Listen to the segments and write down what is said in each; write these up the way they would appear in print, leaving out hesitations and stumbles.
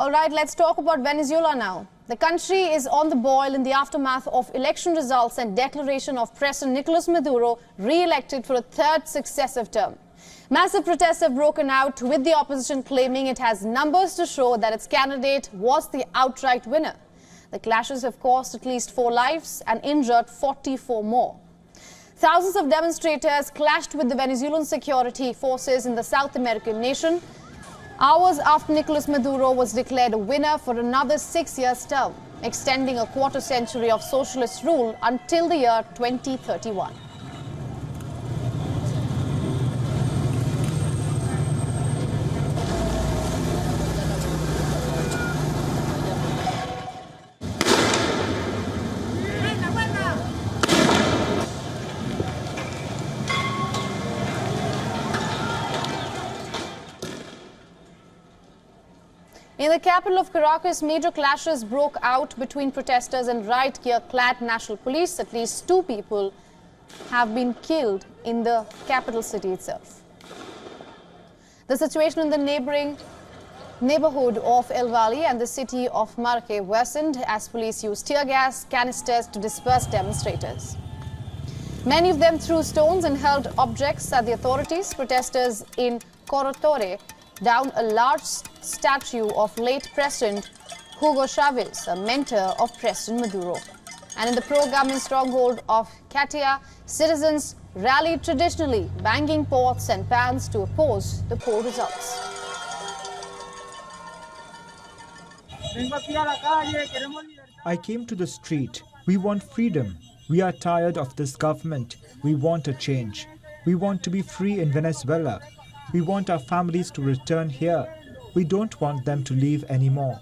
All right, let's talk about Venezuela now. The country is on the boil in the aftermath of election results and declaration of President Nicolas Maduro re-elected for a third successive term. Massive protests have broken out, with the opposition claiming it has numbers to show that its candidate was the outright winner. The clashes have cost at least 4 lives and injured 44 more. Thousands of demonstrators clashed with the Venezuelan security forces in the South American nation, hours after Nicolas Maduro was declared a winner for another 6-year term, extending a quarter-century of socialist rule until the year 2031. In the capital of Caracas, major clashes broke out between protesters and riot gear-clad national police. At least 2 people have been killed in the capital city itself. The situation in the neighborhood of El Valle and the city of Marque worsened as police used tear gas canisters to disperse demonstrators. Many of them threw stones and hurled objects at the authorities. Protesters in Corotore down a large statue of late President Hugo Chavez, a mentor of President Maduro. And in the pro-government stronghold of Catia, citizens rallied traditionally, banging pots and pans to oppose the poll results. I came to the street. We want freedom. We are tired of this government. We want a change. We want to be free in Venezuela. We want our families to return here. We don't want them to leave anymore.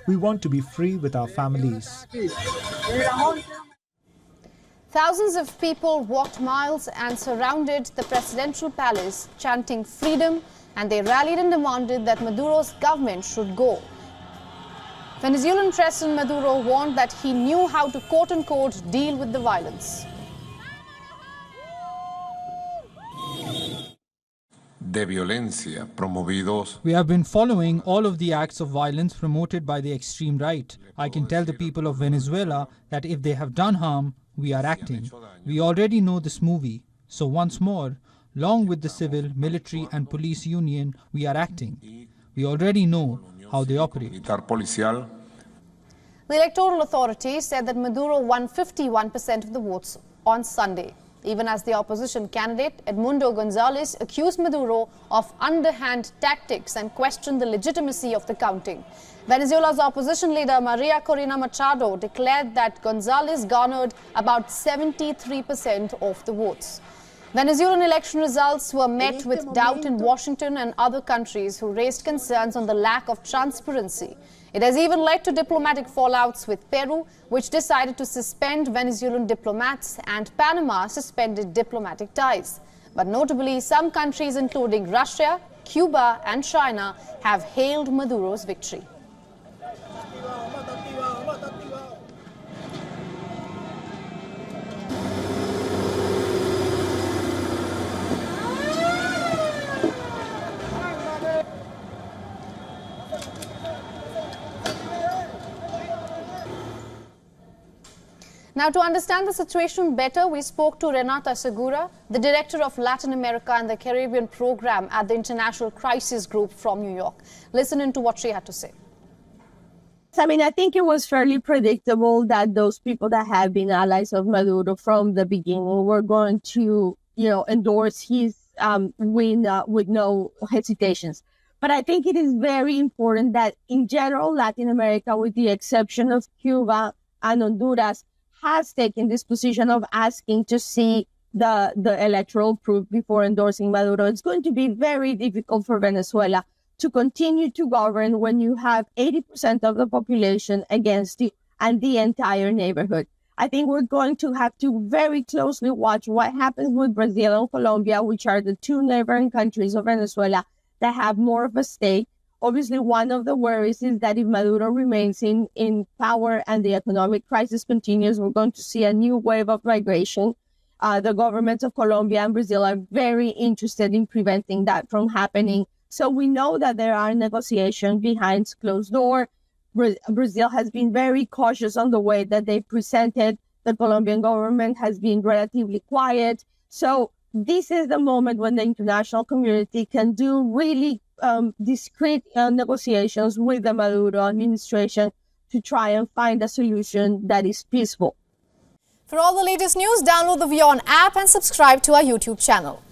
We want to be free with our families. Thousands of people walked miles and surrounded the presidential palace, chanting freedom, and they rallied and demanded that Maduro's government should go. Venezuelan President Maduro warned that he knew how to quote-unquote deal with the violence. We have been following all of the acts of violence promoted by the extreme right. I can tell the people of Venezuela that if they have done harm, we are acting. We already know this movie. So once more, along with the civil, military and police union, we are acting. We already know how they operate. The electoral authority said that Maduro won 51% of the votes on Sunday, even as the opposition candidate Edmundo Gonzalez accused Maduro of underhand tactics and questioned the legitimacy of the counting. Venezuela's opposition leader Maria Corina Machado declared that Gonzalez garnered about 73% of the votes. Venezuelan election results were met with doubt in Washington and other countries who raised concerns on the lack of transparency. It has even led to diplomatic fallouts with Peru, which decided to suspend Venezuelan diplomats, and Panama suspended diplomatic ties. But notably, some countries including Russia, Cuba and China have hailed Maduro's victory. Now, to understand the situation better, we spoke to Renata Segura, the Director of Latin America and the Caribbean Program at the International Crisis Group from New York. Listen in to what she had to say. I mean, I think it was fairly predictable that those people that have been allies of Maduro from the beginning were going to, endorse his win with no hesitations. But I think it is very important that in general, Latin America, with the exception of Cuba and Honduras, has taken this position of asking to see the electoral proof before endorsing Maduro. It's going to be very difficult for Venezuela to continue to govern when you have 80% of the population against you and the entire neighborhood. I think we're going to have to very closely watch what happens with Brazil and Colombia, which are the 2 neighboring countries of Venezuela that have more of a stake. Obviously, one of the worries is that if Maduro remains in power and the economic crisis continues, we're going to see a new wave of migration. The governments of Colombia and Brazil are very interested in preventing that from happening. So we know that there are negotiations behind closed doors. Brazil has been very cautious on the way that they presented. The Colombian government has been relatively quiet. So this is the moment when the international community can do really discreet negotiations with the Maduro administration to try and find a solution that is peaceful. For all the latest news, download the WION app and subscribe to our YouTube channel.